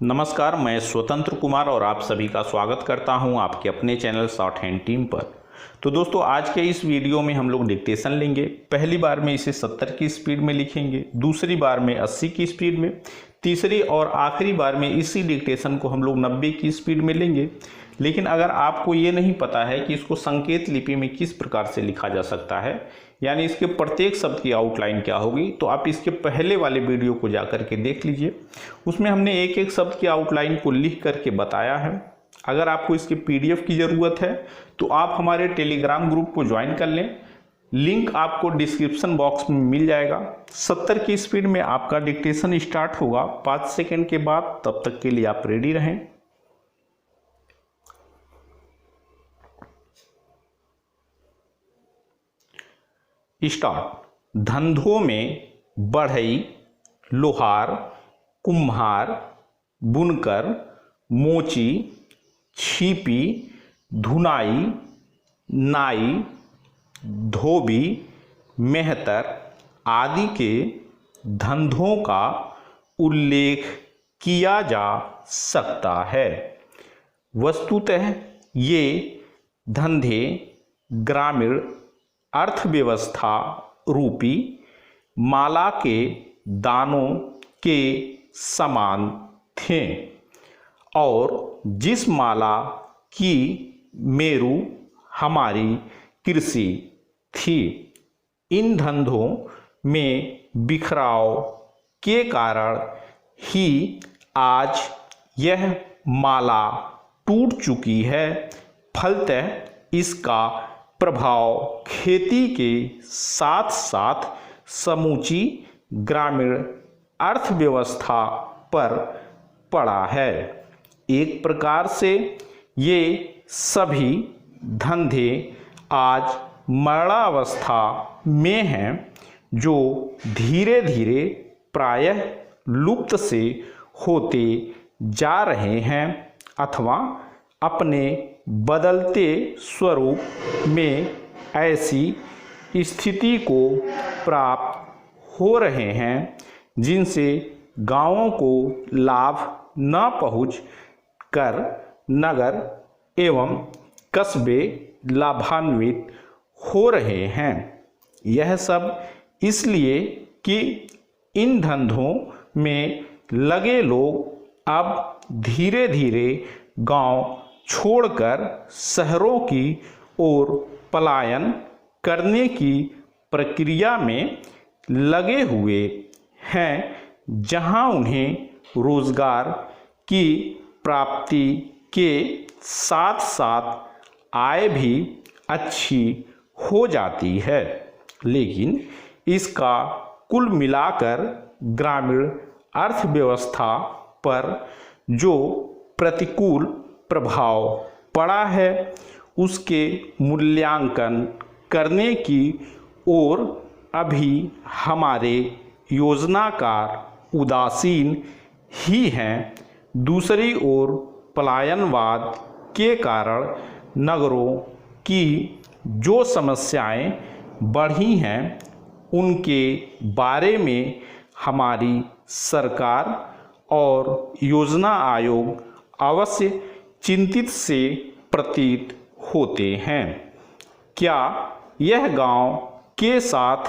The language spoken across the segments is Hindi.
नमस्कार, मैं स्वतंत्र कुमार और आप सभी का स्वागत करता हूं आपके अपने चैनल शॉर्ट हैंड टीम पर। तो दोस्तों, आज के इस वीडियो में हम लोग डिक्टेशन लेंगे। पहली बार में इसे 70 की स्पीड में लिखेंगे, दूसरी बार में 80 की स्पीड में, तीसरी और आखिरी बार में इसी डिक्टेशन को हम लोग 90 की स्पीड में लेंगे। लेकिन अगर आपको ये नहीं पता है कि इसको संकेत लिपि में किस प्रकार से लिखा जा सकता है, यानी इसके प्रत्येक शब्द की आउटलाइन क्या होगी, तो आप इसके पहले वाले वीडियो को जाकर के देख लीजिए। उसमें हमने एक एक शब्द की आउटलाइन को लिख करके बताया है। अगर आपको इसके पीडीएफ की ज़रूरत है तो आप हमारे टेलीग्राम ग्रुप को ज्वाइन कर लें, लिंक आपको डिस्क्रिप्शन बॉक्स में मिल जाएगा। 70 की स्पीड में आपका डिक्टेशन स्टार्ट होगा 5 सेकंड के बाद। तब तक के लिए आप रेडी रहें। स्टार्ट। धंधों में बढ़ई, लोहार, कुम्हार, बुनकर, मोची, छिपी, धुनाई, नाई, धोबी, मेहतर आदि के धंधों का उल्लेख किया जा सकता है। वस्तुतः ये धंधे ग्रामीण अर्थव्यवस्था रूपी माला के दानों के समान थे और जिस माला की मेरु हमारी कृषि थी, इन धंधों में बिखराव के कारण ही आज यह माला टूट चुकी है। फलतः इसका प्रभाव खेती के साथ साथ समूची ग्रामीण अर्थव्यवस्था पर पड़ा है। एक प्रकार से ये सभी धंधे आज मरणावस्था में हैं, जो धीरे धीरे प्रायः लुप्त से होते जा रहे हैं अथवा अपने बदलते स्वरूप में ऐसी स्थिति को प्राप्त हो रहे हैं जिनसे गांवों को लाभ न पहुँच कर नगर एवं कस्बे लाभान्वित हो रहे हैं। यह सब इसलिए कि इन धंधों में लगे लोग अब धीरे धीरे गांव छोड़कर शहरों की ओर पलायन करने की प्रक्रिया में लगे हुए हैं, जहां उन्हें रोजगार की प्राप्ति के साथ साथ आय भी अच्छी हो जाती है। लेकिन इसका कुल मिलाकर ग्रामीण अर्थव्यवस्था पर जो प्रतिकूल प्रभाव पड़ा है, उसके मूल्यांकन करने की ओर अभी हमारे योजनाकार उदासीन ही हैं। दूसरी ओर पलायनवाद के कारण नगरों की जो समस्याएं बढ़ी हैं, उनके बारे में हमारी सरकार और योजना आयोग अवश्य चिंतित से प्रतीत होते हैं। क्या यह गांव के साथ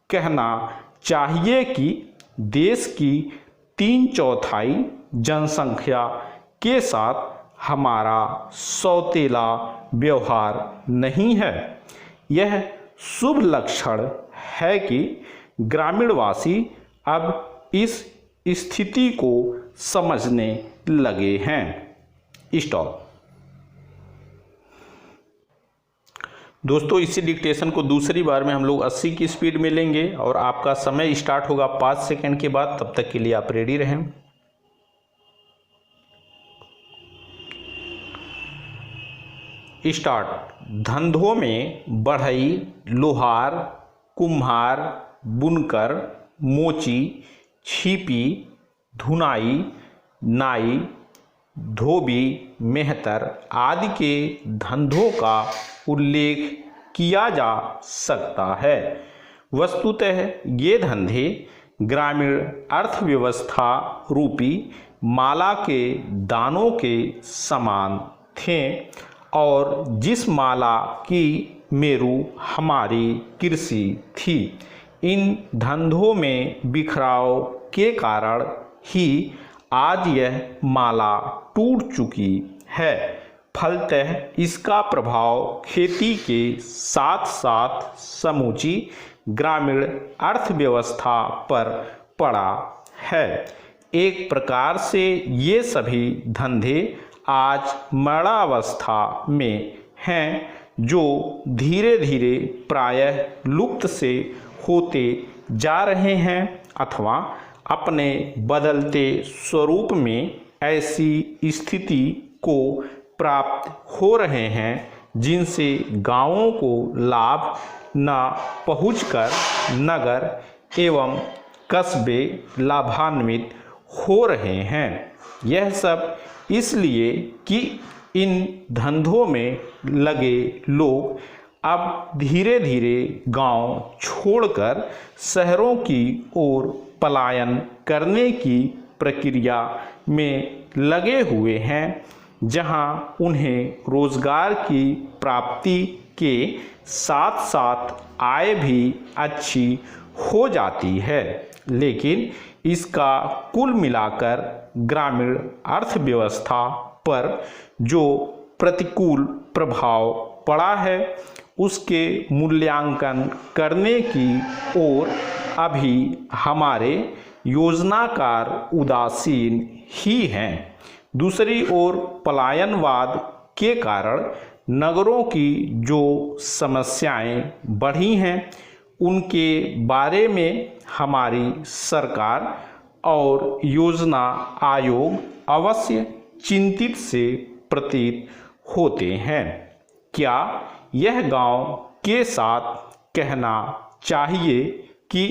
कहना चाहिए कि देश की 3/4 जनसंख्या के साथ हमारा सौतेला व्यवहार नहीं है? यह शुभ लक्षण है कि ग्रामीणवासी अब इस स्थिति को समझने लगे हैं। स्टॉप। दोस्तों, इसी डिक्टेशन को दूसरी बार में हम लोग 80 की स्पीड में लेंगे और आपका समय स्टार्ट होगा 5 सेकंड के बाद। तब तक के लिए आप रेडी रहें। स्टार्ट। धंधों में बढ़ई, लोहार, कुम्हार, बुनकर, मोची, छिपी, धुनाई, नाई, धोबी, मेहतर आदि के धंधों का उल्लेख किया जा सकता है। वस्तुतः ये धंधे ग्रामीण अर्थव्यवस्था रूपी माला के दानों के समान थे और जिस माला की मेरु हमारी कृषि थी। इन धंधों में बिखराव के कारण ही आज यह माला टूट चुकी है। फलतः इसका प्रभाव खेती के साथ साथ समूची ग्रामीण अर्थव्यवस्था पर पड़ा है। एक प्रकार से ये सभी धंधे आज मरणावस्था में हैं, जो धीरे धीरे प्रायः लुप्त से होते जा रहे हैं अथवा अपने बदलते स्वरूप में ऐसी स्थिति को प्राप्त हो रहे हैं जिनसे गांवों को लाभ न पहुंचकर नगर एवं कस्बे लाभान्वित हो रहे हैं। यह सब इसलिए कि इन धंधों में लगे लोग अब धीरे धीरे गांव छोड़कर शहरों की ओर पलायन करने की प्रक्रिया में लगे हुए हैं, जहां उन्हें रोजगार की प्राप्ति के साथ साथ आय भी अच्छी हो जाती है। लेकिन इसका कुल मिलाकर ग्रामीण अर्थव्यवस्था पर जो प्रतिकूल प्रभाव पड़ा है उसके मूल्यांकन करने की ओर अभी हमारे योजनाकार उदासीन ही हैं। दूसरी ओर पलायनवाद के कारण नगरों की जो समस्याएं बढ़ी हैं उनके बारे में हमारी सरकार और योजना आयोग अवश्य चिंतित से प्रतीत होते हैं। क्या यह गांव के साथ कहना चाहिए कि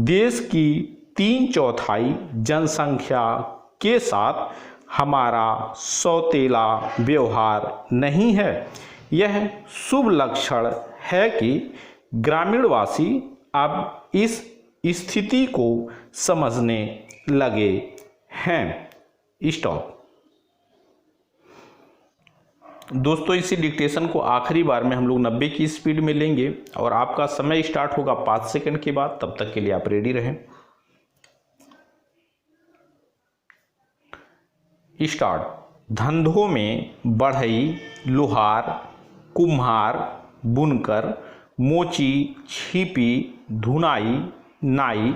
देश की 3/4 जनसंख्या के साथ हमारा सौतेला व्यवहार नहीं है? यह शुभ लक्षण है कि ग्रामीणवासी अब इस स्थिति को समझने लगे हैं। स्टॉप। दोस्तों, इसी डिक्टेशन को आखिरी बार में हम लोग 90 की स्पीड में लेंगे और आपका समय स्टार्ट होगा 5 सेकंड के बाद। तब तक के लिए आप रेडी रहें। स्टार्ट। धंधों में बढ़ई, लोहार, कुम्हार, बुनकर, मोची, छिपी, धुनाई, नाई,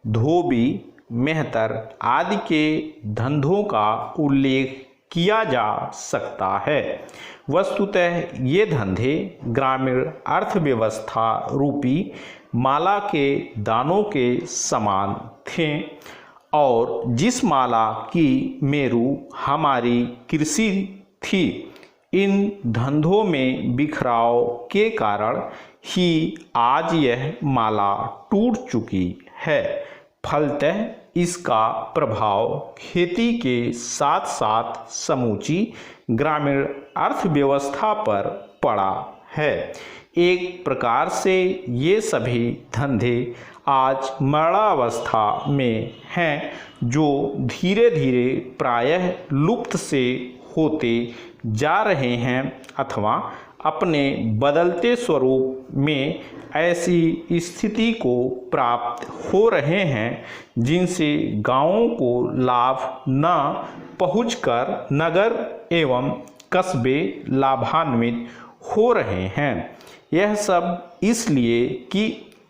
धोबी, मेहतर आदि के धंधों का उल्लेख किया जा सकता है। वस्तुतः ये धंधे ग्रामीण अर्थव्यवस्था रूपी माला के दानों के समान थे और जिस माला की मेरु हमारी कृषि थी, इन धंधों में बिखराव के कारण ही आज यह माला टूट चुकी है। फलतः इसका प्रभाव खेती के साथ साथ समूची ग्रामीण अर्थव्यवस्था पर पड़ा है। एक प्रकार से ये सभी धंधे आज मरणावस्था में हैं, जो धीरे धीरे प्रायः लुप्त से होते जा रहे हैं अथवा अपने बदलते स्वरूप में ऐसी स्थिति को प्राप्त हो रहे हैं जिनसे गांवों को लाभ न पहुंचकर नगर एवं कस्बे लाभान्वित हो रहे हैं। यह सब इसलिए कि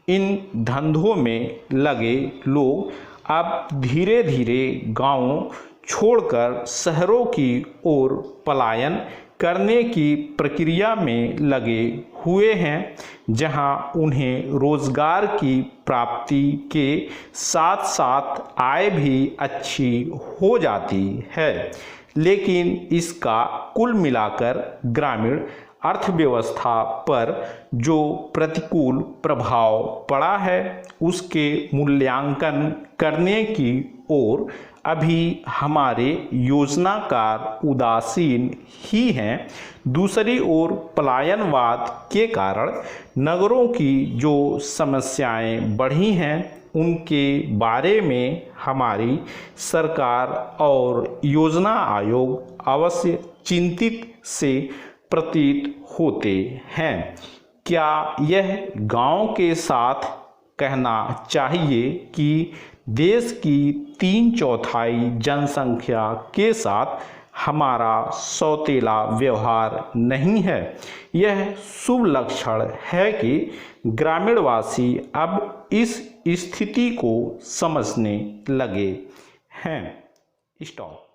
इन धंधों में लगे लोग अब धीरे धीरे गांवों छोड़कर शहरों की ओर पलायन करने की प्रक्रिया में लगे हुए हैं, जहां उन्हें रोजगार की प्राप्ति के साथ साथ आय भी अच्छी हो जाती है। लेकिन इसका कुल मिलाकर ग्रामीण अर्थव्यवस्था पर जो प्रतिकूल प्रभाव पड़ा है उसके मूल्यांकन करने की ओर अभी हमारे योजनाकार उदासीन ही हैं। दूसरी ओर पलायनवाद के कारण नगरों की जो समस्याएं बढ़ी हैं उनके बारे में हमारी सरकार और योजना आयोग अवश्य चिंतित से प्रतीत होते हैं। क्या यह गांव के साथ कहना चाहिए कि देश की 3/4 जनसंख्या के साथ हमारा सौतेला व्यवहार नहीं है? यह शुभ लक्षण है कि ग्रामीणवासी अब इस स्थिति को समझने लगे हैं। स्टॉप।